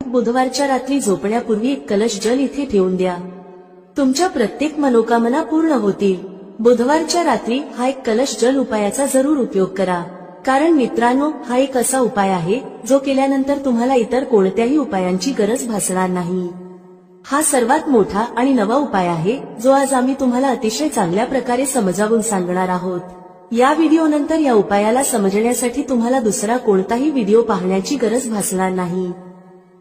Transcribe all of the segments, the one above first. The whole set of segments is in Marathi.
बुधवारच्या रात्री झोपण्यापूर्वी एक कलश जल इथे ठेवून द्या. तुमच्या प्रत्येक मनोकामना पूर्ण होतील. बुधवारच्या रात्री हा एक कलश जल उपायाचा जरूर उपयोग करा. कारण मित्रांनो, हा एक असा उपाय आहे जो केल्यानंतर तुम्हाला इतर कोणत्याही उपायांची गरज भासणार नाही. हा सर्वात मोठा आणि नवा उपाय आहे जो आज आम्ही तुम्हाला अतिशय चांगल्या प्रकारे समजावून सांगणार आहोत. या व्हिडिओनंतर या उपायाला समजण्यासाठी तुम्हाला दुसरा कोणताही व्हिडिओ पाहण्याची गरज भासणार नाही.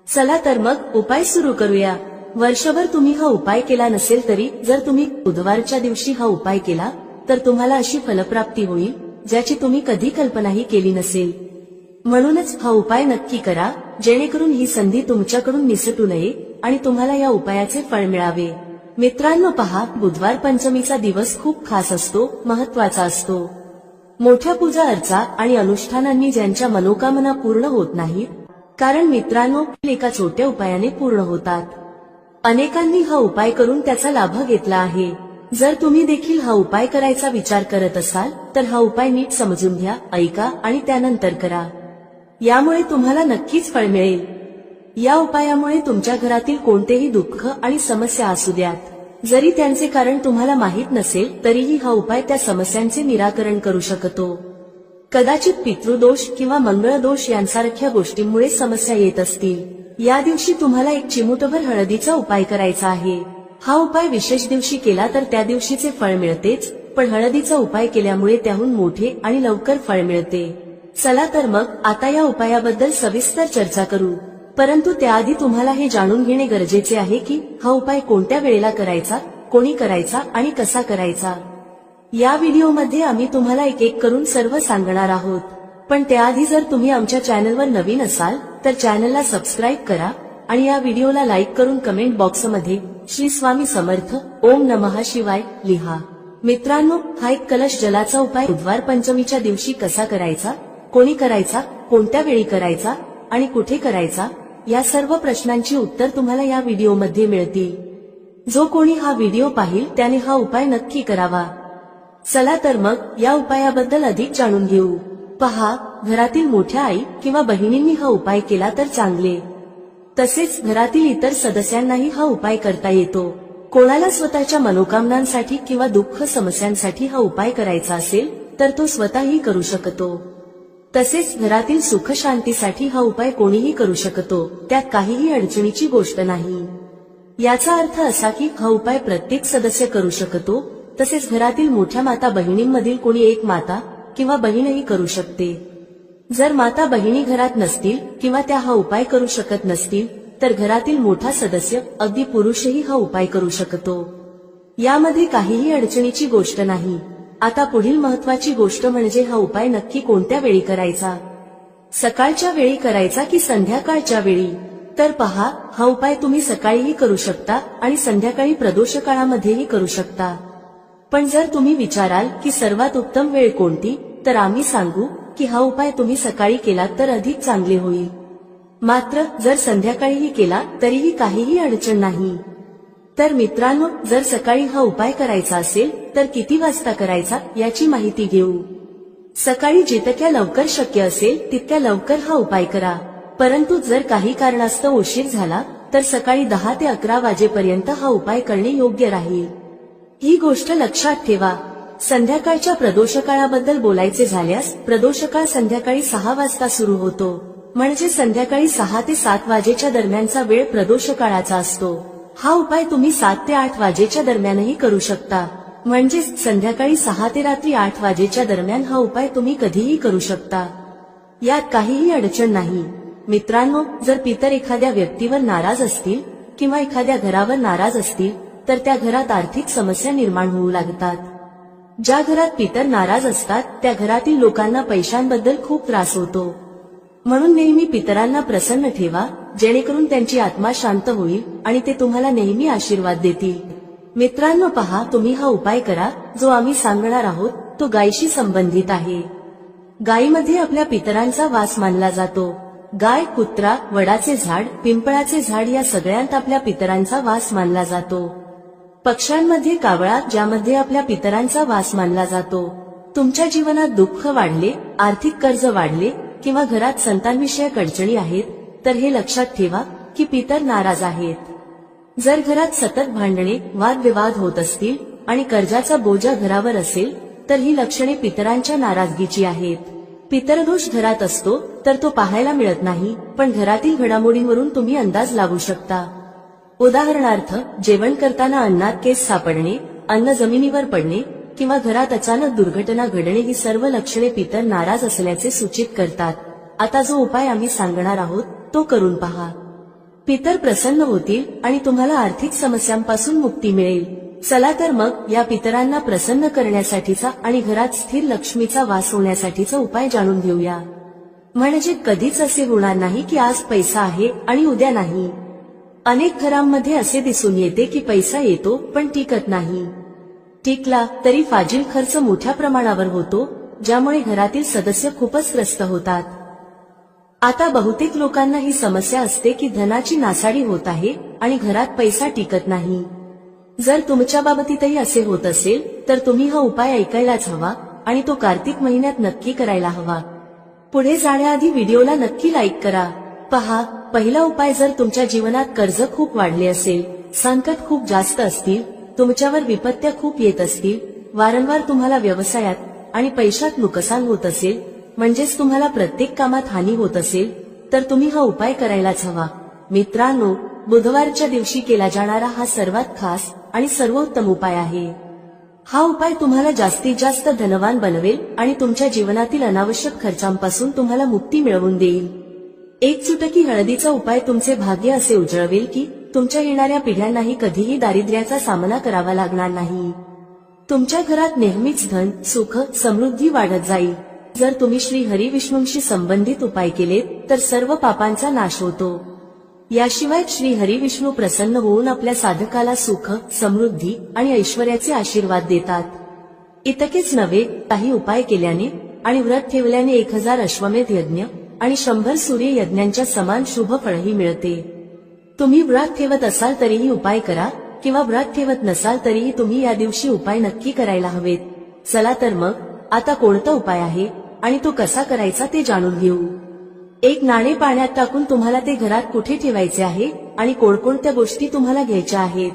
चला तर मग उपाय सुरू करूया. वर्षभर तुम्ही हा उपाय केला नसेल तरी जर तुम्ही बुधवारच्या दिवशी हा उपाय केला तर तुम्हाला अशी फलप्राप्ती होईल ज्याची तुम्ही कधी कल्पनाही केली नसेल. म्हणूनच हा उपाय नक्की करा जेणेकरून ही संधी तुमच्याकडून निसटू नये आणि तुम्हाला या उपायाचे फळ मिळावे. मित्रांनो पहा, बुधवार पंचमीचा दिवस खूप खास असतो, महत्वाचा असतो. मोठ्या पूजा अर्चा आणि अनुष्ठानांनी ज्यांच्या मनोकामना पूर्ण होत नाहीत, कारण मित्रांनो एका छोट्या उपायाने पूर्ण होतात. अनेकांनी हा उपाय करून त्याचा लाभ घेतला आहे. जर तुम्ही देखील हा उपाय करायचा विचार करत असाल तर हा उपाय नीट समजून घ्या, ऐका आणि त्यानंतर करा. यामुळे तुम्हाला नक्कीच फळ मिळेल. या उपायामुळे तुमच्या घरातील कोणतेही दुःख आणि समस्या असू द्यात, जरी त्यांचे कारण तुम्हाला माहीत नसेल तरीही हा उपाय त्या समस्यांचे निराकरण करू शकतो. कदाचित पितृदोष किंवा मंगळदोष यांसारख्या गोष्टींमुळे समस्या येत असतील. या दिवशी तुम्हाला एक चिमूटभर हळदीचा उपाय करायचा आहे. हा उपाय विशेष दिवशी केला तर त्या दिवशीचे फळ मिळतेच, पण हळदीचा उपाय केल्यामुळे त्याहून मोठे आणि लवकर फळ मिळते. चला तर मग आता या उपायाबद्दल सविस्तर चर्चा करू. परंतु त्याआधी तुम्हाला हे जाणून घेणे गरजेचे आहे की हा उपाय कोणत्या वेळेला करायचा, कोणी करायचा आणि कसा करायचा. या व्हिडिओमध्ये आम्ही तुम्हाला एक एक करून सर्व सांगणार आहोत. पण त्याआधी जर तुम्ही आमच्या चॅनलवर नवीन असाल तर चॅनलला सबस्क्राईब करा आणि या व्हिडिओला लाईक करून कमेंट बॉक्समध्ये श्री स्वामी समर्थ ओम नमः शिवाय लिहा. मित्रांनो, हा एक कलश जलाचा उपाय बुधवार पंचमीच्या दिवशी कसा करायचा, कोणी करायचा, कोणत्या वेळी करायचा आणि कुठे करायचा, या सर्व प्रश्नांची उत्तर तुम्हाला या व्हिडिओमध्ये मिळतील. जो कोणी हा व्हिडिओ पाहिल त्याने हा उपाय नक्की करावा. चला तर मग या उपायाबद्दल अधिक जाणून घेऊ. पहा, घरातील मोठ्या आई किंवा बहिणींनी हा उपाय केला तर चांगले. तसेच घरातील इतर सदस्यांनाही हा उपाय करता येतो. कोणाला स्वतःच्या मनोकामनांसाठी किंवा दुःख समस्यांसाठी हा उपाय करायचा असेल तर तो स्वतःही करू शकतो. तसेच घरातील सुख शांतीसाठी हा उपाय कोणीही करू शकतो. त्यात काहीही अडचणीची गोष्ट नाही. याचा अर्थ असा की हा उपाय प्रत्येक सदस्य करू शकतो. तसेच घरातील मोठ्या माता बहिणींमधील कोणी एक माता किंवा बहीणही करू शकते. जर माता बहिणी घरात नसतील किंवा त्या हा उपाय करू शकत नसतील तर घरातील मोठा सदस्य अगदी पुरुषही हा उपाय करू शकतो. यामध्ये काहीही अडचणीची गोष्ट नाही. आता पुढील महत्वाची गोष्ट म्हणजे हा उपाय नक्की कोणत्या वेळी करायचा. सकाळच्या वेळी करायचा की संध्याकाळच्या वेळी. तर पहा, हा उपाय तुम्ही सकाळीही करू शकता आणि संध्याकाळी प्रदोष काळामध्येही करू शकता. पण जर तुम्ही विचाराल की सर्वात उत्तम वेळ कोणती, तर आम्ही सांगू की हा उपाय तुम्ही सकाळी केलात तर अधिक चांगले होईल. मात्र जर संध्याकाळीही केला तरीही काहीही अडचण नाही. तर मित्रांनो, जर सकाळी हा उपाय करायचा असेल तर किती वाजता करायचा याची माहिती घेऊ. सकाळी जितक्या लवकर शक्य असेल तितक्या लवकर हा उपाय करा. परंतु जर काही कारणास्तव उशीर झाला तर सकाळी 10 ते 11 वाजेपर्यंत हा उपाय करणे योग्य राहील. ही गोष्ट लक्षात ठेवा. संध्याकाळच्या प्रदोषकाळाबद्दल बोलायचे झाल्यास प्रदोषकाळ संध्याकाळी 6 वाजता सुरू होतो. म्हणजे संध्याकाळी 6 ते 7 वाजेच्या दरम्यानचा वेळ प्रदोषकाळाचा असतो. हा उपाय तुम्ही 7 ते 8 वाजेच्या दरम्यानही करू शकता. म्हणजे संध्याकाळी 6 ते रात्री 8 वाजेच्या दरम्यान हा उपाय तुम्ही कधीही करू शकता. यात काहीही अडचण नाही. मित्रांनो, जर पितर एखाद्या व्यक्तीवर नाराज असतील किंवा एखाद्या घरावर नाराज असतील तर त्या घरात आर्थिक समस्या निर्माण होऊ लागतात. ज्या घरात पितर नाराज असतात त्या घरातील लोकांना पैशांबद्दल खूप त्रास होतो. म्हणून नेहमी पितरांना प्रसन्न ठेवा जेणेकरून त्यांची आत्मा शांत होईल आणि ते तुम्हाला नेहमी आशीर्वाद देतील. मित्रांनो पहा, तुम्ही हा उपाय करा. जो आम्ही सांगणार आहोत तो गायीशी संबंधित आहे. गायीमध्ये आपल्या पितरांचा वास मानला जातो. गाय, कुत्रा, वडाचे झाड, पिंपळाचे झाड या सगळ्यांत आपल्या पितरांचा वास मानला जातो. पक्ष्यांमध्ये कावळा, ज्यामध्ये आपल्या पितरांचा वास मानला जातो. तुमच्या जीवनात दुःख वाढले, आर्थिक कर्ज वाढले किंवा घरात संतानविषयक अडचणी आहेत तर हे लक्षात ठेवा की पितर नाराज आहेत. जर घरात सतत भांडणे वादविवाद होत असतील आणि कर्जाचा बोजा घरावर असेल तर ही लक्षणे पितरांच्या नाराजगीची आहेत. पितरदोष घरात असतो तर तो पाहायला मिळत नाही, पण घरातील घडामोडींवरून तुम्ही अंदाज लावू शकता. उदाहरणार्थ, जेवण करताना अन्नात केस सापडणे, अन्न जमिनीवर पडणे किंवा घरात अचानक दुर्घटना घडणे ही सर्व लक्षणे पितर नाराज असल्याचे सूचित करतात. आता जो उपाय आम्ही सांगणार आहोत तो करून पहा. पितर प्रसन्न होतील आणि तुम्हाला आर्थिक समस्यांपासून मुक्ती मिळेल. चला तर मग या पितरांना प्रसन्न करण्यासाठीचा आणि घरात स्थिर लक्ष्मीचा वास होण्यासाठीचा उपाय जाणून घेऊया. म्हणजे कधीच असे होणार नाही की आज पैसा आहे आणि उद्या नाही. अनेक घरांमध्ये असे दिसून येते की पैसा येतो पण टिकत नाही. टिकला तरी फाजील खर्च मोठ्या प्रमाणावर होतो, ज्यामुळे घरातील सदस्य खूपच त्रस्त होतात. आता बहुतेक लोकांना ही समस्या असते की धनाची नासाडी होत आहे आणि घरात पैसा टिकत नाही. जर तुमच्या बाबतीतही असे होत असेल तर तुम्ही हा उपाय ऐकायलाच हवा आणि तो कार्तिक महिन्यात नक्की करायला हवा. पुढे जाण्याआधी व्हिडिओला नक्की लाईक करा. पहा, पहिला उपाय, जर तुमच्या जीवनात कर्ज खूप वाढले असेल, संकट खूप जास्त असतील, तुमच्यावर विपत्त्या खूप येत असतील, वारंवार तुम्हाला व्यवसायात आणि पैशात नुकसान होत असेल, म्हणजेच तुम्हाला प्रत्येक कामात हानी होत असेल, तर तुम्ही हा उपाय करायलाच हवा. मित्रांनो, बुधवारच्या दिवशी केला जाणारा हा सर्वात खास आणि सर्वोत्तम उपाय आहे. हा उपाय तुम्हाला जास्तीत जास्त धनवान बनवेल आणि तुमच्या जीवनातील अनावश्यक खर्चांपासून तुम्हाला मुक्ती मिळवून देईल. एक चुटकी हळदीचा उपाय तुमचे भाग्य असे उजळवेल की तुमच्या येणाऱ्या पिढ्यांनाही कधीही दारिद्र्याचा सामना करावा लागणार नाही. तुमच्या घरात नेहमीच धन, सुख, समृद्धी वाढत जाईल. जर तुम्ही श्री हरी विष्णूंशी संबंधित उपाय केलेत तर सर्व पापांचा नाश होतो. याशिवाय श्री हरी विष्णू प्रसन्न होऊन आपल्या साधकाला सुख, समृद्धी आणि ऐश्वर्याचे आशीर्वाद देतात. इतकेच नव्हे, काही उपाय केल्याने आणि व्रत ठेवल्याने 1000 अश्वमेध यज्ञ आणि 100 सूर्य यज्ञांच्या समान शुभ फळही मिळते. तुम्ही व्रत ठेवत असाल तरीही उपाय करा किंवा व्रत ठेवत नसाल तरीही तुम्ही या दिवशी उपाय नक्की करायला हवेत. चला तर मग आता कोणता उपाय आहे आणि तो कसा करायचा ते जाणून घेऊ. एक नाणे पाण्यात टाकून तुम्हाला ते घरात कुठे ठेवायचे आहे आणि कोणकोणत्या गोष्टी तुम्हाला घ्यायच्या आहेत.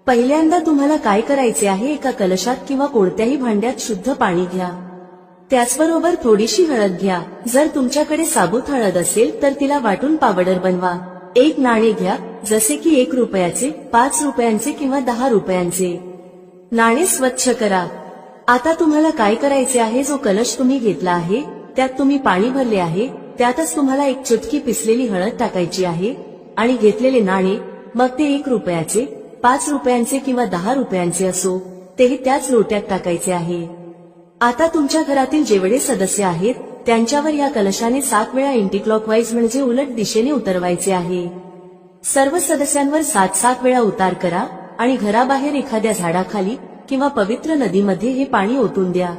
पहिल्यांदा तुम्हाला काय करायचे आहे, एका कलशात किंवा कोणत्याही भांड्यात शुद्ध पाणी घ्या. त्याचबरोबर थोडीशी हळद घ्या. जर तुमच्याकडे साबूत हळद असेल तर तिला वाटून पावडर बनवा. एक नाणे घ्या, जसे की 1 रुपयाचे, 5 रुपयांचे किंवा 10 रुपयांचे. नाणे स्वच्छ करा. आता तुम्हाला काय करायचे आहे, जो कलश तुम्ही घेतला आहे त्यात तुम्ही पाणी भरले आहे त्यातच तुम्हाला 1 चुटकी पिसलेली हळद टाकायची आहे आणि घेतलेले नाणे, मग ते 1 रुपयाचे, 5 रुपयांचे किंवा 10 रुपयांचे असो, तेही त्याच लोट्यात टाकायचे आहे. आता तुमच्या घरातील जेवढे सदस्य आहेत त्यांच्यावर या कलशाने 7 वेळा अँटीक्लॉकवाईज म्हणजे उलट दिशेने उतरवायचे आहे. सर्व सदस्यांवर 7-7 वेळा उतार करा आणि घराबाहेर एखाद्या झाडाखाली किंवा पवित्र नदीमध्ये हे पाणी ओतून द्या.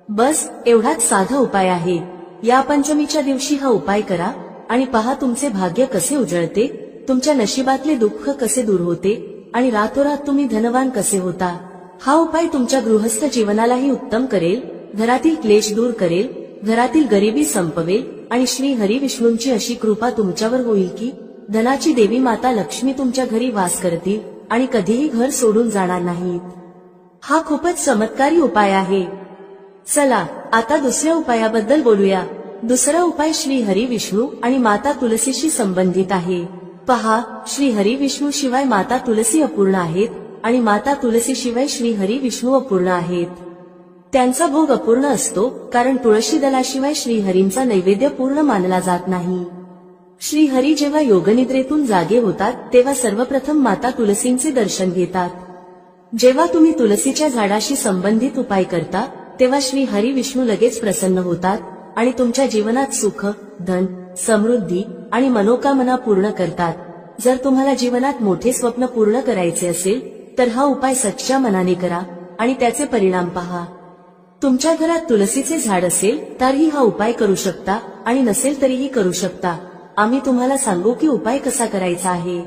बस एवढाच साधा उपाय आहे. या पंचमीच्या दिवशी हा उपाय करा आणि पहा तुमचे भाग्य कसे उजळते, तुमच्या नशिबातले दुःख कसे दूर होते आणि रातोरात तुम्ही धनवान कसे होता. हा उपाय तुमच्या गृहस्थ जीवनालाही उत्तम करेल, घरातील क्लेश दूर करेल, घरातील गरिबी संपवेल आणि श्री हरी विष्णूंची अशी कृपा तुमच्यावर होईल की धनाची देवी माता लक्ष्मी तुमच्या घरी वास करतील आणि कधीही घर सोडून जाणार नाहीत. हा खूपच चमत्कारी उपाय आहे. चला आता दुसऱ्या उपायाबद्दल बोलूया. दुसरा उपाय श्री हरी विष्णू आणि माता तुलसीशी संबंधित आहे. पहा, श्री हरी विष्णू शिवाय माता तुलसी अपूर्ण आहेत आणि माता तुलसी शिवाय श्री हरी विष्णू अपूर्ण आहेत. त्यांचा भोग अपूर्ण असतो कारण तुळशी दलाशिवाय श्रीहरींचा नैवेद्य पूर्ण मानला जात नाही. श्रीहरी जेव्हा योगनिद्रेतून जागे होतात तेव्हा सर्वप्रथम माता तुलसींचे दर्शन घेतात. जेव्हा तुम्ही तुलसीच्या झाडाशी संबंधित उपाय करता तेव्हा श्री हरी विष्णू लगेच प्रसन्न होतात आणि तुमच्या जीवनात सुख, धन, समृद्धी आणि मनोकामना पूर्ण करतात. जर तुम्हाला जीवनात मोठे स्वप्न पूर्ण करायचे असेल तर हा उपाय सच्च्या मनाने करा आणि त्याचे परिणाम पहा. तुमच्या घरात तुलसीचे झाड असेल तरीही हा उपाय करू शकता आणि नसेल तरीही करू शकता. आम्ही तुम्हाला सांगू की उपाय कसा करायचा आहे.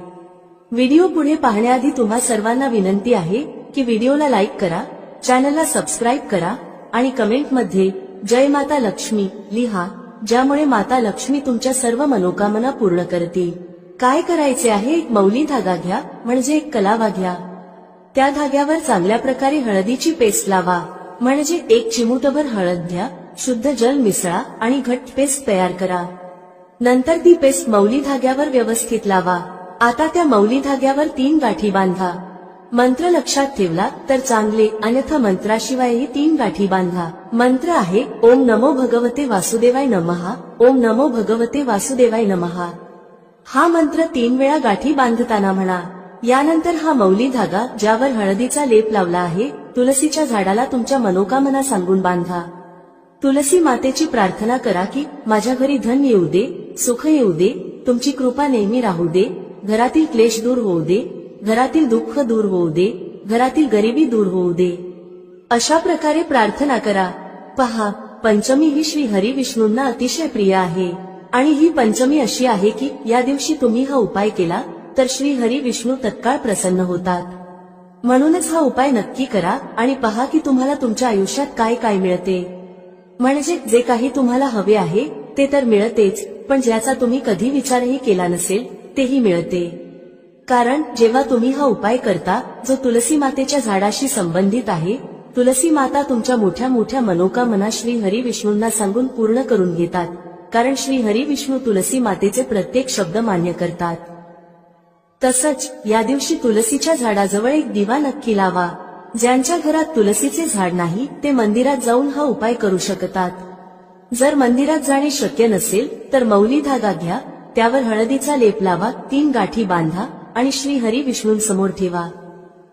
व्हिडिओ पुढे पाहण्याआधी तुम्हा सर्वांना विनंती आहे की व्हिडिओला लाईक करा, चॅनलला सबस्क्राईब करा आणि कमेंटमध्ये जय माता लक्ष्मी लिहा, ज्यामुळे माता लक्ष्मी तुमच्या सर्व मनोकामना पूर्ण करतील. काय करायचे आहे, एक मौली धागा घ्या म्हणजे एक कलावा घ्या. त्या धाग्यावर चांगल्या प्रकारे हळदीची पेस्ट लावा. म्हणजे एक चिमूटभर हळद घ्या, शुद्ध जल मिसळा आणि घट्ट पेस्ट तयार करा. नंतर ती पेस्ट मौली धाग्यावर व्यवस्थित लावा. आता त्या मौली धाग्यावर 3 गाठी बांधा. मंत्र लक्षात ठेवला तर चांगले, अन्यथा मंत्राशिवायही 3 गाठी बांधा. मंत्र आहे ओम नमो भगवते वासुदेवाय नमः, ओम नमो भगवते वासुदेवाय नमः. हा मंत्र 3 वेळा गाठी बांधताना म्हणा. यानंतर हा मौली धागा ज्यावर हळदीचा लेप लावला आहे, तुलसीच्या झाडाला तुमच्या मनोकामना सांगून बांधा. तुलसी मातेची प्रार्थना करा की माझ्या घरी धन येऊ दे, सुख येऊ दे, तुमची कृपा नेहमी राहू दे, घरातील क्लेश दूर होऊ दे, घरातील दुःख दूर होऊ दे, घरातील गरिबी दूर होऊ दे. अशा प्रकारे प्रार्थना करा. पहा, पंचमी ही श्री हरी विष्णूंना अतिशय प्रिय आहे आणि ही पंचमी अशी आहे की या दिवशी तुम्ही हा उपाय केला तर श्री हरी विष्णू तत्काळ प्रसन्न होतात. म्हणूनच हा उपाय नक्की करा आणि पहा की तुम्हाला तुमच्या आयुष्यात काय काय मिळते. म्हणजे जे काही तुम्हाला हवे आहे ते तर मिळतेच, पण ज्याचा तुम्ही कधी विचारही केला नसेल तेही मिळते. कारण जेव्हा तुम्ही हा उपाय करता जो तुलसी मातेच्या झाडाशी संबंधित आहे, तुलसी माता तुमच्या मोठ्या मोठ्या मनोकामना श्री हरी विष्णूंना सांगून पूर्ण करून घेतात. कारण श्री हरी विष्णू तुलसी मातेचे प्रत्येक शब्द मान्य करतात. तसंच या दिवशी तुलसीच्या झाडाजवळ एक दिवा नक्की लावा. ज्यांच्या घरात तुलसीचे झाड नाही ते मंदिरात जाऊन हा उपाय करू शकतात. जर मंदिरात जाणे शक्य नसेल तर मौली धागा घ्या, त्यावर हळदीचा लेप लावा, 3 गाठी बांधा आणि श्री हरी विष्णूंसमोर ठेवा.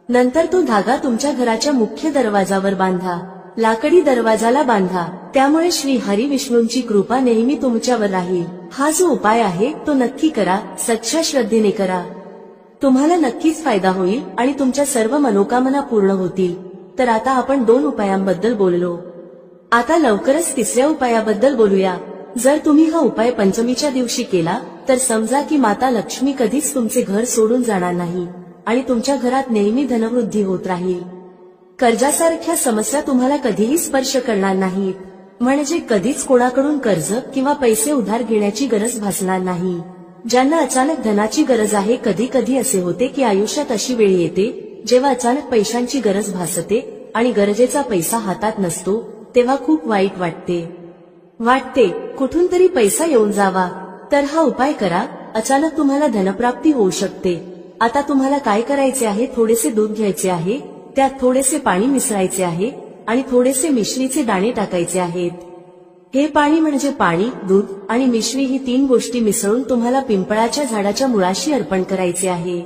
नंतर तो धागा तुमच्या घराच्या मुख्य दरवाजावर बांधा. लाकडी दरवाजाला बांधा. त्यामुळे श्री हरी विष्णूंची कृपा नेहमी तुमच्यावर राहील. हा जो उपाय आहे तो नक्की करा, सच्च्या श्रद्धेने करा. तुम्हाला नक्कीच फायदा होईल आणि तुमच्या सर्व मनोकामना पूर्ण होतील. तर आता आपण 2 उपायांबद्दल बोललो. आता लवकरच 3ऱ्या उपायाबद्दल बोलूया. जर तुम्ही हा उपाय पंचमीच्या दिवशी केला तर समजा की माता लक्ष्मी कधीच तुमचे घर सोडून जाणार नाही आणि तुमच्या घरात नेहमी धनवृद्धी होत राहील. कर्जासारख्या समस्या तुम्हाला कधीही स्पर्श करणार नाहीत. म्हणजे कधीच कोणाकडून कर्ज किंवा पैसे उधार घेण्याची गरज भासणार नाही. ज्यांना अचानक धनाची गरज आहे, कधी कधी असे होते की आयुष्यात अशी वेळ येते जेव्हा अचानक पैशांची गरज भासते आणि गरजेचा पैसा हातात नसतो, तेव्हा खूप वाईट वाटते कुठून तरी पैसा येऊन जावा. तर हा उपाय करा, अचानक तुम्हाला धनप्राप्ती होऊ शकते. आता तुम्हाला काय करायचे आहे, थोडेसे दूध घ्यायचे आहे, त्यात थोडेसे पाणी मिसळायचे आहे आणि थोडेसे मिश्रीचे दाणे टाकायचे आहेत. हे पाणी म्हणजे पाणी, दूध आणि मिश्री ही 3 गोष्टी मिसळून तुम्हाला पिंपळाच्या झाडाच्या मुळाशी अर्पण करायचे आहे.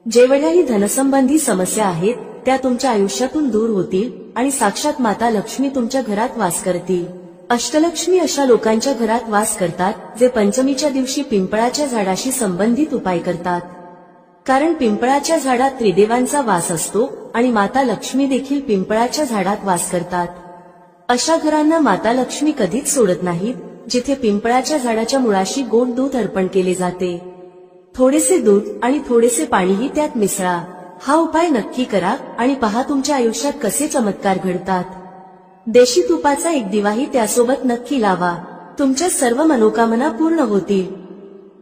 जेवढ्याही धनसंबंधी समस्या आहेत त्या तुमच्या आयुष्यातून दूर होतील आणि साक्षात माता लक्ष्मी तुमच्या घरात वास करतील. अष्टलक्ष्मी अशा लोकांच्या घरात वास करतात जे पंचमीच्या दिवशी पिंपळाच्या झाडाशी संबंधित उपाय करतात. कारण पिंपळाच्या झाडात त्रिदेवांचा वास असतो आणि माता लक्ष्मी देखील पिंपळाच्या झाडात वास करतात. अशा घरांना माता लक्ष्मी कधीच सोडत नाहीत जिथे पिंपळाच्या झाडाच्या मुळाशी गोड दूध अर्पण केले जाते. थोडेसे दूध आणि थोडेसे पाणीही त्यात मिसळा. हा उपाय नक्की करा आणि पहा तुमच्या आयुष्यात कसे चमत्कार घडतात. देशी तुपाचा एक दिवाही त्यासोबत नक्की लावा. तुमच्या सर्व मनोकामना पूर्ण होतील.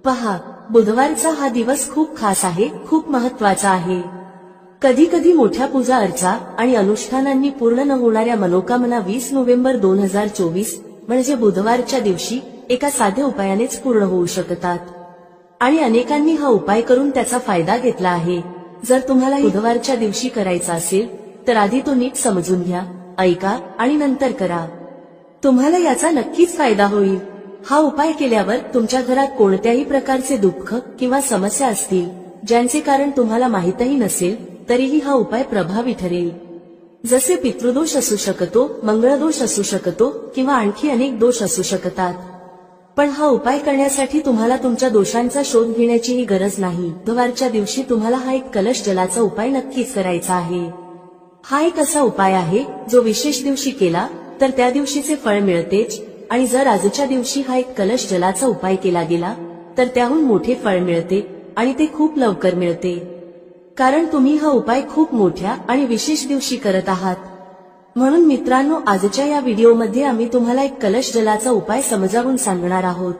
पहा, बुधवारचा हा दिवस खूप खास आहे, खूप महत्वाचा आहे. कधी कधी मोठ्या पूजा अर्चा आणि अनुष्ठानांनी पूर्ण न होणाऱ्या मनोकामना 20 नोव्हेंबर 2024 म्हणजे बुधवारच्या दिवशी एका साध्या उपायानेच पूर्ण होऊ शकतात. आणि अनेकांनी हा उपाय करून त्याचा फायदा घेतला आहे. जर तुम्हाला बुधवारच्या दिवशी करायचा असेल तर आधी तो नीट समजून घ्या, ऐका आणि नंतर करा. तुम्हाला याचा नक्कीच फायदा होईल. हा उपाय केल्यावर तुमच्या घरात कोणत्याही प्रकारचे दुःख किंवा समस्या असतील ज्यांचे कारण तुम्हाला माहीतही नसेल तरीही हा उपाय प्रभावी ठरेल. जसे पितृदोष असू शकतो, मंगळदोष असू शकतो किंवा आणखी अनेक दोष असू शकतात. पण हा उपाय करण्यासाठी तुम्हाला तुमच्या दोषांचा शोध घेण्याचीही गरज नाही. बुधवारच्या दिवशी तुम्हाला हा एक कलश जलाचा उपाय नक्कीच करायचा आहे. हा एक असा उपाय आहे जो विशेष दिवशी केला तर त्या दिवशीचे फळ मिळतेच, आणि जर आजच्या दिवशी हा एक कलश जलाचा उपाय केला गेला तर त्याहून मोठे फळ मिळते आणि ते खूप लवकर मिळते. कारण तुम्ही हा उपाय खूप मोठ्या आणि विशेष दिवशी करत आहात. म्हणून मित्रांनो, आजच्या या व्हिडिओमध्ये आम्ही तुम्हाला एक कलश जलाचा उपाय समजावून सांगणार आहोत.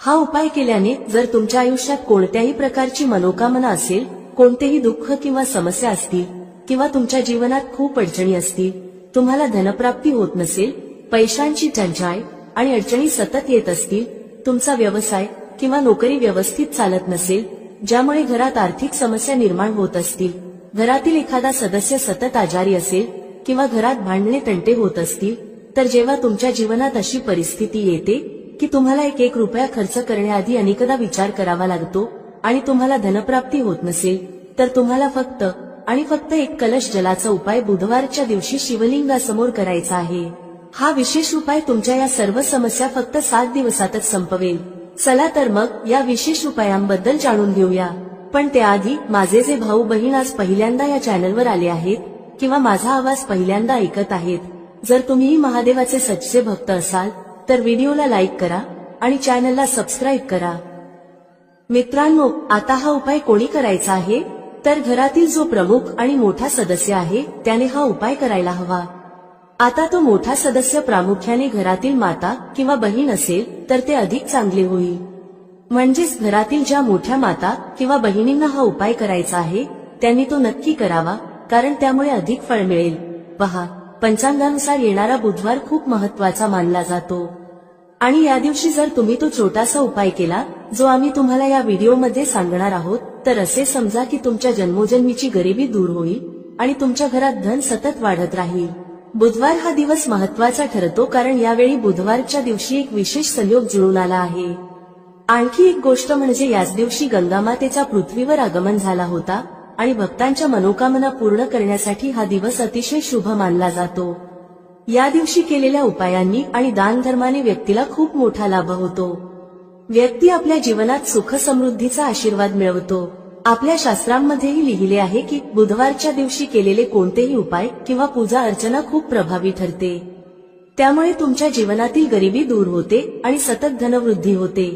हा उपाय केल्याने जर तुमच्या आयुष्यात कोणत्याही प्रकारची मनोकामना असेल, कोणतेही दुःख किंवा समस्या असतील किंवा तुमच्या जीवनात खूप अडचणी असतील, तुम्हाला धनप्राप्ती होत नसेल, पैशांची टंचाई आणि अडचणी सतत येत असतील, तुमचा व्यवसाय किंवा नोकरी व्यवस्थित चालत नसेल, ज्यामुळे घरात आर्थिक समस्या निर्माण होत असतील, घरातील एखादा सदस्य सतत आजारी असेल किंवा घरात भांडणे तंटे होत असतील, तर जेव्हा तुमच्या जीवनात अशी परिस्थिती येते की तुम्हाला एक रुपया खर्च करण्याआधी अनेकदा विचार करावा लागतो आणि तुम्हाला धनप्राप्ती होत नसेल, तर तुम्हाला फक्त आणि फक्त एक कलश जलाचा उपाय बुधवारच्या दिवशी शिवलिंगासमोर करायचा आहे. हा विशेष उपाय तुमच्या या सर्व समस्या फक्त 7 दिवसातच संपवेल. चला तर मग या विशेष उपायांबद्दल जाणून घेऊया. पण त्याआधी माझे जे भाऊ बहीण आज पहिल्यांदा या चॅनलवर आले आहेत किंवा माझा आवाज पहिल्यांदा ऐकत आहेत, जर तुम्हीही महादेवाचे सच्चे भक्त असाल तर व्हिडिओला लाईक करा आणि चॅनलला सबस्क्राईब करा. मित्रांनो, आता हा उपाय कोणी करायचा आहे, तर घरातील जो प्रमुख आणि मोठा सदस्य आहे त्याने हा उपाय करायला हवा. आता तो मोठा सदस्य प्रामुख्याने घरातील माता किंवा बहीण असेल तर ते अधिक चांगले होईल. म्हणजेच घरातील ज्या मोठ्या माता किंवा बहिणींना हा उपाय करायचा आहे त्यांनी तो नक्की करावा, कारण त्यामुळे अधिक फळ मिळेल. पहा, पंचांगानुसार येणारा बुधवार खूप महत्वाचा मानला जातो आणि या दिवशी जर तुम्ही तो छोटासा उपाय केला जो आम्ही तुम्हाला या व्हिडिओमध्ये सांगणार आहोत, तर असे समजा की तुमच्या जन्मोजन्मीची गरिबी दूर होईल आणि तुमच्या घरात धन सतत वाढत राहील. बुधवार हा दिवस महत्वाचा ठरतो कारण यावेळी बुधवारच्या दिवशी एक विशेष संयोग जुळून आला आहे. आणखी एक गोष्ट म्हणजे याच दिवशी गंगामातेचा पृथ्वीवर आगमन झाला होता आणि भक्तांच्या मनोकामना पूर्ण करण्यासाठी हा दिवस अतिशय शुभ मानला जातो. या दिवशी केलेल्या उपायांनी आणि दानधर्माने व्यक्तीला खूप मोठा लाभ होतो. व्यक्ती आपल्या जीवनात सुख समृद्धीचा आशीर्वाद मिळवतो. आपल्या शास्त्रांमध्येही लिहिले आहे की बुधवारच्या दिवशी केलेले कोणतेही उपाय किंवा पूजा अर्चना खूप प्रभावी ठरते. त्यामुळे तुमच्या जीवनातील गरिबी दूर होते आणि सतत धनवृद्धी होते.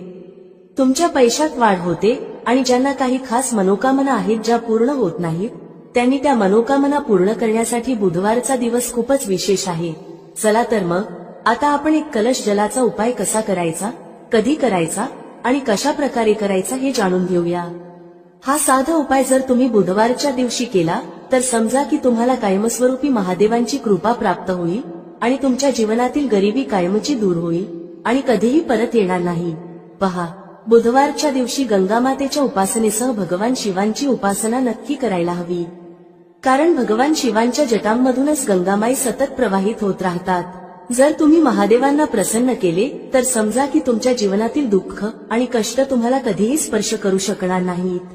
तुमच्या पैशात वाढ होते आणि ज्यांना काही खास मनोकामना आहेत ज्या पूर्ण होत नाहीत, त्यांनी त्या मनोकामना पूर्ण करण्यासाठी बुधवारचा दिवस खूपच विशेष आहे. चला तर मग आता आपण एक कलश जलाचा उपाय कसा करायचा, कधी करायचा आणि कशा प्रकारे करायचा हे जाणून घेऊया. हा साधा उपाय जर तुम्ही बुधवारच्या दिवशी केला तर समजा की तुम्हाला कायमस्वरूपी महादेवांची कृपा प्राप्त होईल आणि तुमच्या जीवनातील गरिबी कायमची दूर होईल आणि कधीही परत येणार नाही. पहा, बुधवारच्या दिवशी गंगामातेच्या उपासनेसह भगवान शिवांची उपासना नक्की करायला हवी, कारण भगवान शिवांच्या जटांमधूनच गंगामाई सतत प्रवाहित होत राहतात. जर तुम्ही महादेवांना प्रसन्न केले तर समजा की तुमच्या जीवनातील दुःख आणि कष्ट तुम्हाला कधीही स्पर्श करू शकणार नाहीत.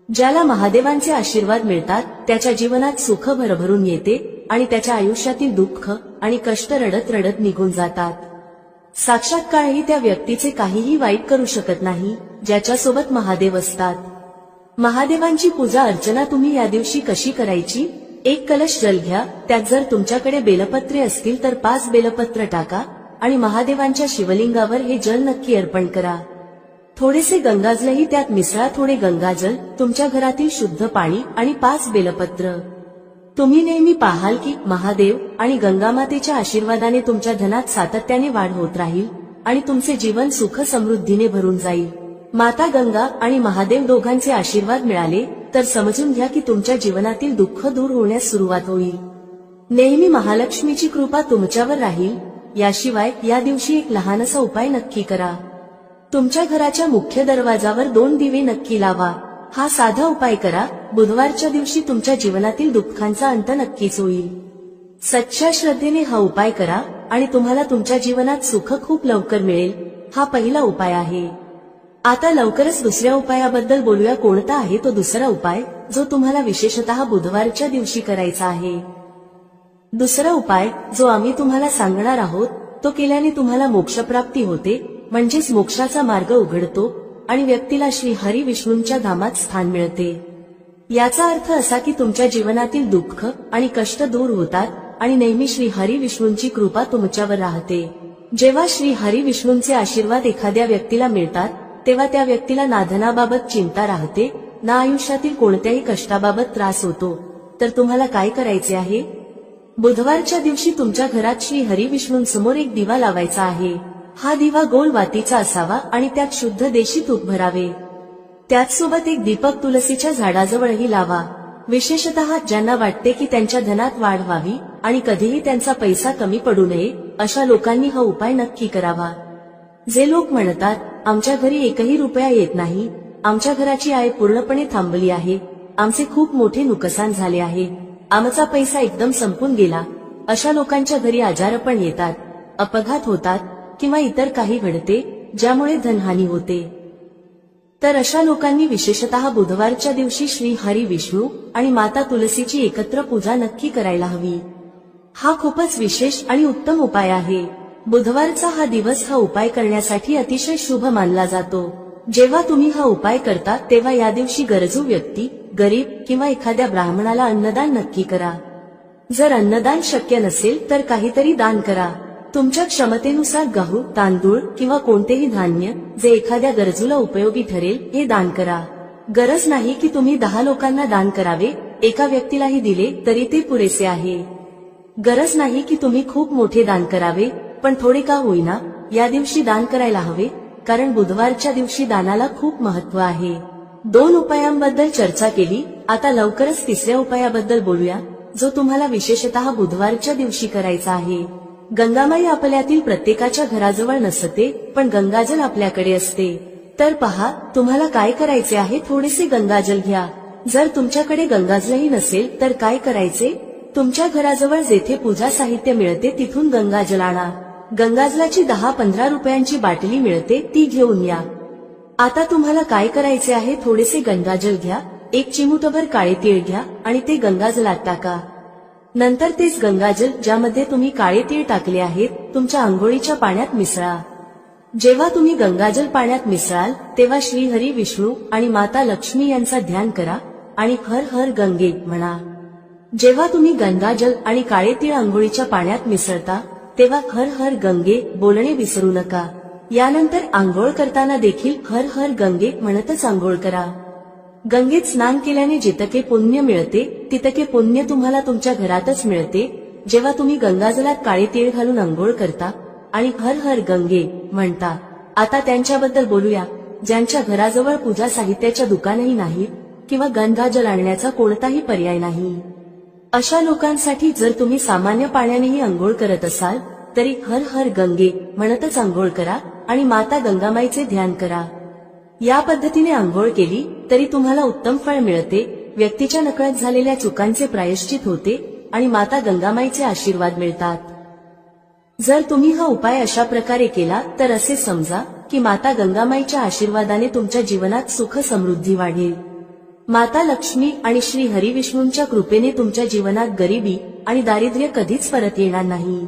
ज्याला महादेवांचे आशीर्वाद मिळतात त्याच्या जीवनात सुख भरभरून येते आणि त्याच्या आयुष्यातील दुःख आणि कष्ट रडत रडत निघून जातात. साक्षात काळही त्या व्यक्तीचे काहीही वाईट करू शकत नाही ज्याच्यासोबत महादेव असतात. महादेवांची पूजा अर्चना तुम्ही या दिवशी कशी करायची? एक कलश जल घ्या, त्यात जर तुमच्याकडे बेलपत्रे असतील तर 5 बेलपत्र टाका आणि महादेवांच्या शिवलिंगावर हे जल नक्की अर्पण करा. थोडेसे गंगाजलही त्यात मिसळा. थोडे गंगाजल, तुमच्या घरातील शुद्ध पाणी आणि 5 बेलपत्र. तुम्ही नेहमी पाहाल की महादेव आणि गंगामातेच्या आशीर्वादाने तुमच्या धनात सातत्याने वाढ होत राहील आणि तुमचे जीवन सुख समृद्धीने भरून जाईल. माता गंगा आणि महादेव दोघांचे आशीर्वाद मिळाले तर समजून घ्या की तुमच्या जीवनातील दुःख दूर होण्यास सुरुवात होईल. नेहमी महालक्ष्मीची कृपा तुमच्यावर राहील. याशिवाय या दिवशी एक लहानसा उपाय नक्की करा. तुमच्या घराच्या मुख्य दरवाजावर 2 दिवे नक्की लावा. हा साधा उपाय करा. बुधवारच्या दिवशी तुमच्या जीवनातील दुःखांचा अंत नक्कीच होईल. सच्च्या श्रद्धेने हा उपाय करा आणि तुम्हाला तुमच्या जीवनात सुख खूप लवकर मिळेल. हा पहिला उपाय आहे. आता लवकरच दुसऱ्या उपायाबद्दल बोलूया. कोणता आहे तो दुसरा उपाय जो तुम्हाला विशेषतः बुधवारच्या दिवशी करायचा आहे? दुसरा उपाय जो आम्ही तुम्हाला सांगणार आहोत तो केल्याने तुम्हाला मोक्षप्राप्ती होते, म्हणजेच मोक्षाचा मार्ग उघडतो आणि व्यक्तीला श्री हरी विष्णूंच्या धामात स्थान मिळते. याचा अर्थ असा की तुमच्या जीवनातील दुःख आणि कष्ट दूर होतात आणि नेहमी श्री हरी विष्णूंची कृपा तुमच्यावर राहते. जेव्हा श्री हरी विष्णूंचे आशीर्वाद एखाद्या व्यक्तीला मिळतात तेव्हा त्या व्यक्तीला ना धनाबाबत चिंता राहते, ना आयुष्यातील कोणत्याही कष्टाबाबत त्रास होतो. तर तुम्हाला काय करायचे आहे? बुधवारच्या दिवशी तुमच्या घरात श्री हरी विष्णूंसमोर एक दिवा लावायचा आहे. हा दिवा गोल वातीचा असावा आणि त्यात शुद्ध देशी तूप भरावे. त्याचसोबत एक दीपक तुलसीच्या झाडाजवळही लावा. विशेषतः ज्यांना वाटते की त्यांच्या धनात वाढ व्हावी आणि कधीही त्यांचा पैसा कमी पडू नये अशा लोकांनी हा उपाय नक्की करावा. जे लोक म्हणतात, आमच्या घरी एकही रुपया येत नाही, आमच्या घराची आय पूर्णपणे थांबली आहे, आमचे खूप मोठे नुकसान झाले आहे, आमचा पैसा एकदम संपून गेला, अशा लोकांच्या घरी आजार पण येतात, अपघात होतात किंवा इतर काही घडते ज्यामुळे धनहानी होते. तर अशा लोकांनी विशेषतः बुधवारच्या दिवशी श्री हरी विष्णू आणि माता तुलसीची एकत्र पूजा नक्की करायला हवी. हा खूपच विशेष आणि उत्तम उपाय आहे. बुधवारचा हा दिवस हा उपाय करण्यासाठी अतिशय शुभ मानला जातो. जेव्हा तुम्ही हा उपाय करता तेव्हा या दिवशी गरजू व्यक्ती, गरीब किंवा एखाद्या ब्राह्मणाला अन्नदान नक्की करा. जर अन्नदान शक्य नसेल तर काहीतरी दान करा. तुमच्या क्षमतेनुसार गहू, तांदूळ किंवा कोणतेही धान्य जे एखाद्या गरजूला उपयोगी ठरेल हे दान करा. गरज नाही की तुम्ही 10 लोकांना दान करावे, एका व्यक्तीलाही दिले तरी ते पुरेसे आहे. गरज नाही की तुम्ही खूप मोठे दान करावे, पण थोडे का होईना या दिवशी दान करायला हवे, कारण बुधवारच्या दिवशी दानाला खूप महत्त्व आहे. 2 उपायांबद्दल चर्चा केली, आता लवकरच तिसऱ्या उपायाबद्दल बोलूया, जो तुम्हाला विशेषतः बुधवारच्या दिवशी करायचा आहे. गंगामाई आपल्यातील प्रत्येकाच्या घराजवळ नसते, पण गंगाजल आपल्याकडे असते. तर पहा, तुम्हाला काय करायचे आहे, थोडेसे गंगाजल घ्या. जर तुमच्याकडे गंगाजलही नसेल तर काय करायचे, तुमच्या घराजवळ जेथे पूजा साहित्य मिळते तिथून गंगाजल आणा. गंगाजलाची 10-15 रुपयांची बाटली मिळते, ती घेऊन या. आता तुम्हाला काय करायचे आहे, थोडेसे गंगाजल घ्या, 1 चिमूटभर काळे तीळ घ्या आणि ते गंगाजलात टाका. नंतर तेच गंगाजल ज्यामध्ये तुम्ही काळे तीळ टाकले आहेत तुमच्या आंघोळीच्या पाण्यात मिसळा. जेव्हा तुम्ही गंगाजल पाण्यात मिसळाल तेव्हा श्री हरी विष्णू आणि माता लक्ष्मी यांचा ध्यान करा आणि हर हर गंगे म्हणा. जेव्हा तुम्ही गंगाजल आणि काळे तीळ आंघोळीच्या पाण्यात मिसळता तेव्हा हर हर गंगे बोलणे विसरू नका. यानंतर आंघोळ करताना देखील हर हर गंगे म्हणतच आंघोळ करा. गंगेत स्नान केल्याने जितके पुण्य मिळते तितके पुण्य तुम्हाला तुमच्या घरातच मिळते. जेव्हा तुम्ही गंगाजलात काळे तीळ घालून आंघोळ करता आणि हर हर गंगे म्हणता. आता त्यांच्याबद्दल बोलूया ज्यांच्या घराजवळ पूजा साहित्याच्या दुकानही नाहीत किंवा गंगाजल आणण्याचा कोणताही पर्याय नाही. अशा लोकांसाठी जर तुम्ही सामान्य पाण्यानेही आंघोळ करत असाल तरी हर हर गंगे म्हणतच आंघोळ करा आणि माता गंगामाईचे ध्यान करा. या पद्धतीने आंघोळ केली तरी तुम्हाला उत्तम फळ मिळते, व्यक्तीच्या नकळत झालेल्या चुकांचे प्रायश्चित होते आणि माता गंगामाईचे आशीर्वाद मिळतात. जर तुम्ही हा उपाय अशा प्रकारे केला तर असे समजा की माता गंगामाईच्या आशीर्वादाने तुमच्या जीवनात सुख समृद्धी वाढेल. माता लक्ष्मी आणि श्री हरिविष्णूंच्या कृपेने तुमच्या जीवनात गरिबी आणि दारिद्र्य कधीच परत येणार नाही.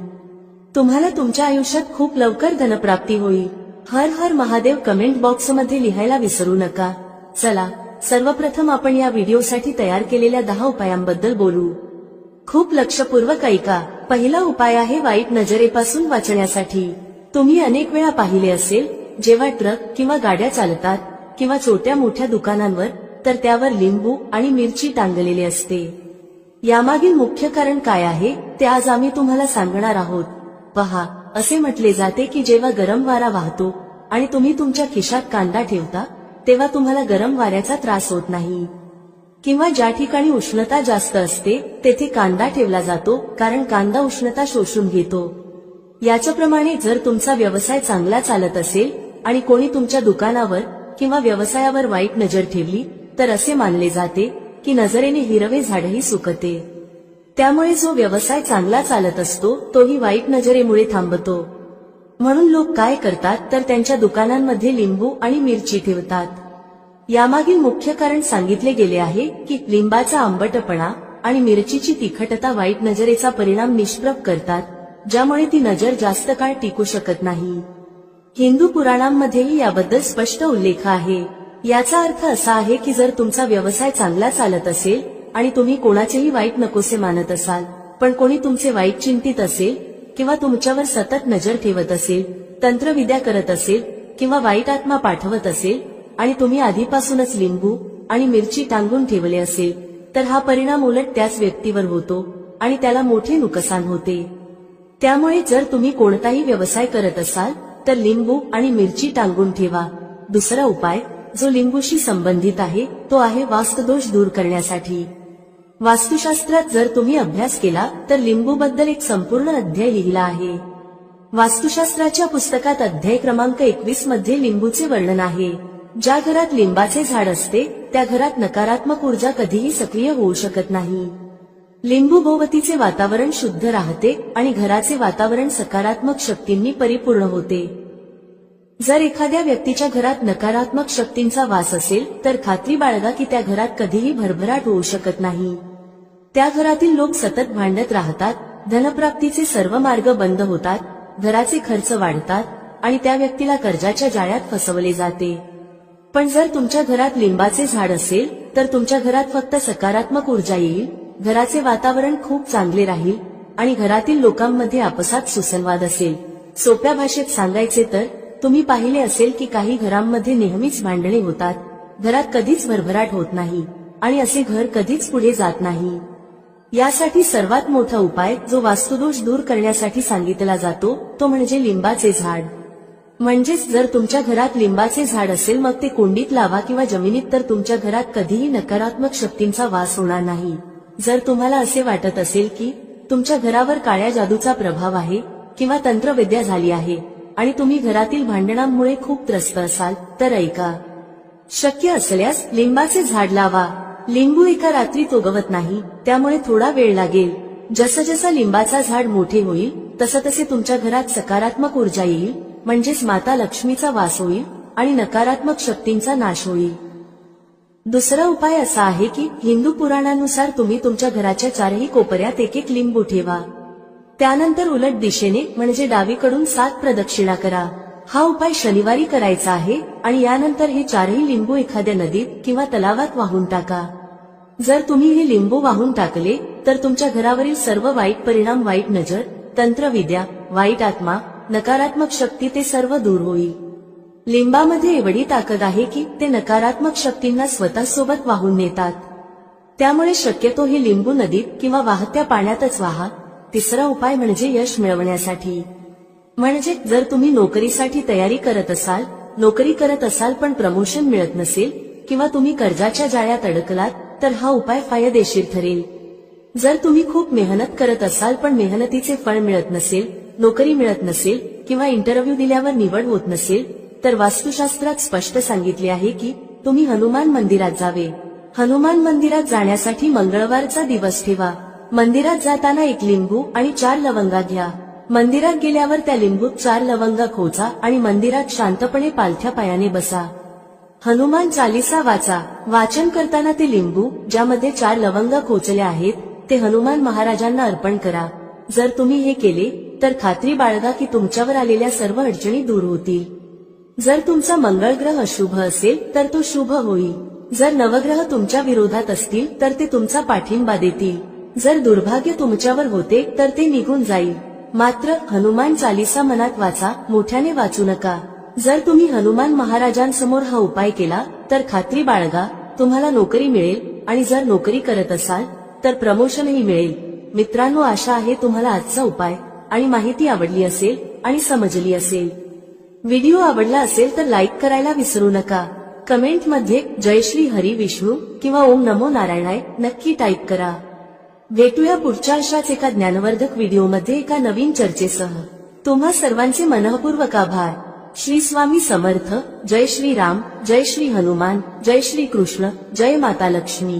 तुम्हाला तुमच्या आयुष्यात खूप लवकर धनप्राप्ती होईल. हर हर महादेव कमेंट बॉक्समध्ये लिहायला विसरू नका. चला, सर्वप्रथम आपण या व्हिडिओसाठी तयार केलेल्या 10 उपायांबद्दल बोलू. खूप लक्षपूर्वक ऐका. पहिला उपाय आहे वाईट नजरेपासून वाचण्यासाठी. तुम्ही अनेक वेळा पाहिले असेल जेव्हा ट्रक किंवा गाड्या चालतात किंवा छोट्या मोठ्या दुकानांवर तर त्यावर लिंबू आणि मिरची टांगलेली असते. यामागील मुख्य कारण काय आहे ते आज आम्ही तुम्हाला सांगणार आहोत. पहा, असे म्हटले जाते की जेव्हा गरम वारा वाहतो आणि तुम्ही तुमच्या खिशात कांदा ठेवता तेव्हा तुम्हाला गरम वाऱ्याचा त्रास होत नाही. किंवा ज्या ठिकाणी उष्णता जास्त असते तेथे कांदा ठेवला जातो कारण कांदा उष्णता शोषून घेतो. याच्याप्रमाणे जर तुमचा व्यवसाय चांगला चालत असेल आणि कोणी तुमच्या दुकानावर किंवा व्यवसायावर वाईट नजर ठेवली तर असे मानले जाते की नजरेने हिरवे झाडही सुकते. त्यामुळे जो व्यवसाय चांगला चालत असतो तोही वाईट नजरेमुळे थांबतो. म्हणून लोक काय करतात तर त्यांच्या दुकानांमध्ये लिंबू आणि मिरची ठेवतात. यामागील मुख्य कारण सांगितले गेले आहे की लिंबाचा आंबटपणा आणि मिरचीची तिखटता वाईट नजरेचा परिणाम निष्प्रभ करतात, ज्यामुळे ती नजर जास्त काळ टिकू शकत नाही. हिंदू पुराणांमध्येही याबद्दल स्पष्ट उल्लेख आहे. याचा अर्थ असा आहे की जर तुमचा व्यवसाय चांगला चालत असेल आणि तुम्ही कोणाचेही वाईट नकोसे मानत असाल, पण कोणी तुमचे वाईट चिंतित असेल किंवा तुमच्यावर सतत नजर ठेवत असेल, तंत्रविद्या करत असेल किंवा वाईट आत्मा पाठवत असेल आणि तुम्ही आधीपासूनच लिंबू आणि मिरची टांगून ठेवले असेल तर हा परिणाम उलट त्याच व्यक्तीवर होतो आणि त्याला मोठे नुकसान होते. त्यामुळे जर तुम्ही कोणताही व्यवसाय करत असाल तर लिंबू आणि मिरची टांगून ठेवा. दुसरा उपाय जो लिंबूशी संबंधित आहे तो आहे वास्तुदोष दूर करण्यासाठी. वास्तुशास्त्रात जर तुम्ही अभ्यास केला तर लिंबूबद्दल एक संपूर्ण अध्याय लिहिला आहे. वास्तुशास्त्राच्या पुस्तकात अध्याय क्रमांक 21 मध्ये लिंबूचे वर्णन आहे. ज्या घरात लिंबाचे झाड असते त्या घरात नकारात्मक ऊर्जा कधीही सक्रिय होऊ शकत नाही. लिंबू भोवतीचे वातावरण शुद्ध राहते आणि घराचे वातावरण सकारात्मक शक्तींनी परिपूर्ण होते. जर एखाद्या व्यक्तीच्या घरात नकारात्मक शक्तींचा वास असेल तर खात्री बाळगा की त्या घरात कधीही भरभराट होऊ शकत नाही. त्या घरातील लोक सतत भांडत राहतात, धनप्राप्तीचे सर्व मार्ग बंद होतात, घराचे खर्च वाढतात आणि त्या व्यक्तीला कर्जाच्या जाळ्यात फसवले जाते. पण जर तुमच्या घरात लिंबाचे झाड असेल तर तुमच्या घरात फक्त सकारात्मक ऊर्जा येईल, घराचे वातावरण खूप चांगले राहील आणि घरातील लोकांमध्ये आपसात सुसंवाद असेल. सोप्या भाषेत सांगायचे तर तुम्ही पाहिले असेल की काही घरांमध्ये नेहमीच भांडणे होतात, घरात कधीच भरभराट होत नाही आणि असे घर कधीच पुढे जात नाही. यासाठी सर्वात मोठा उपाय जो वास्तुदोष दूर करण्यासाठी सांगितला जातो तो म्हणजे लिंबाचे झाड. म्हणजेच जर तुमच्या घरात लिंबाचे झाड असेल मग ते कुंडीत लावा किंवा जमिनीत, तर तुमच्या घरात कधीही नकारात्मक शक्तींचा वास होणार नाही. जर तुम्हाला असे वाटत असेल की तुमच्या घरावर काळ्या जादूचा प्रभाव आहे किंवा तंत्रविद्या झाली आहे आणि तुम्ही घरातील भांडणांमुळे खूप त्रस्त असाल तर ऐका. शक्य असल्यास लिंबाचे झाड लावा. लिंबू एका रात्रीत उगवत नाही, त्यामुळे थोडा वेळ लागेल. जसं जसं लिंबाचा झाड मोठे होईल तसं तसे तुमच्या घरात सकारात्मक ऊर्जा येईल, म्हणजेच माता लक्ष्मीचा वास होईल आणि नकारात्मक शक्तींचा नाश होईल. दुसरा उपाय असा आहे की हिंदू पुराणानुसार तुम्ही तुमच्या घराच्या चारही कोपऱ्यात एक एक लिंबू ठेवा. त्यानंतर उलट दिशेने म्हणजे डावीकडून 7 प्रदक्षिणा करा. हा उपाय शनिवारी करायचा आहे आणि यानंतर हे चारही लिंबू एखाद्या नदीत किंवा तलावात वाहून टाका. जर तुम्ही हे लिंबू वाहून टाकले तर तुमच्या घरावरील सर्व वाईट परिणाम, वाईट नजर, तंत्रविद्या, वाईट आत्मा, नकारात्मक शक्ती ते सर्व दूर होईल. लिंबामध्ये एवढी ताकद आहे की ते नकारात्मक शक्तींना स्वतःसोबत वाहून नेतात. त्यामुळे शक्यतो हे लिंबू नदीत किंवा वाहत्या पाण्यातच वाहा. तिसरा उपाय म्हणजे यश मिळवण्यासाठी. म्हणजे जर तुम्ही नोकरीसाठी तयारी करत असाल पण प्रमोशन मिळत नसेल किंवा तुम्ही कर्जाच्या जाळ्यात अडकलात तर हा उपाय फायदेशीर ठरेल. जर तुम्ही खूप मेहनत करत असाल पण मेहनतीचे फळ मिळत नसेल, नोकरी मिळत नसेल किंवा इंटरव्ह्यू दिल्यावर निवड होत नसेल तर वास्तुशास्त्रात स्पष्ट सांगितले आहे की तुम्ही हनुमान मंदिरात जावे. हनुमान मंदिरात जाण्यासाठी मंगळवारचा दिवस ठेवा. मंदिरात जाताना 1 लिंबू आणि 4 लवंगा घ्या. मंदिरात गेल्यावर त्या लिंबूत 4 लवंगा खोचा आणि मंदिरात शांतपणे पालथ्या पायाने बसा. हनुमान चालीसा वाचा. वाचन करताना ते लिंबू ज्यामध्ये 4 लवंगा खोचल्या आहेत ते हनुमान महाराजांना अर्पण करा. जर तुम्ही हे केले तर खात्री बाळगा की तुमच्यावर आलेल्या सर्व अडचणी दूर होतील. जर तुमचा मंगळ ग्रह अशुभ असेल तर तो शुभ होईल. जर नवग्रह तुमच्या विरोधात असतील तर ते तुमचा पाठिंबा देतील. जर दुर्भाग्य तुमच्यावर होते तर ते निघून जाईल. मात्र हनुमान चालीसा मनात वाचा, मोठ्याने वाचू नका. जर तुम्ही हनुमान महाराजांसमोर हा उपाय केला तर खात्री बाळगा तुम्हाला नोकरी मिळेल आणि जर नोकरी करत असाल तर प्रमोशनही मिळेल. मित्रांनो, आशा आहे तुम्हाला आजचा उपाय आणि माहिती आवडली असेल आणि समजली असेल. व्हिडिओ आवडला असेल तर लाईक करायला विसरू नका. कमेंटमध्ये जय श्री हरी विष्णू किंवा ओम नमो नारायणाय नक्की टाईप करा. भेटूया पुढच्या अशाच एका ज्ञानवर्धक व्हिडिओमध्ये एका नवीन चर्चेसह. तुम्हा सर्वांचे मनःपूर्वक आभार. श्री स्वामी समर्थ. जय श्री राम, जय श्री हनुमान, जय श्री कृष्ण, जय माता लक्ष्मी.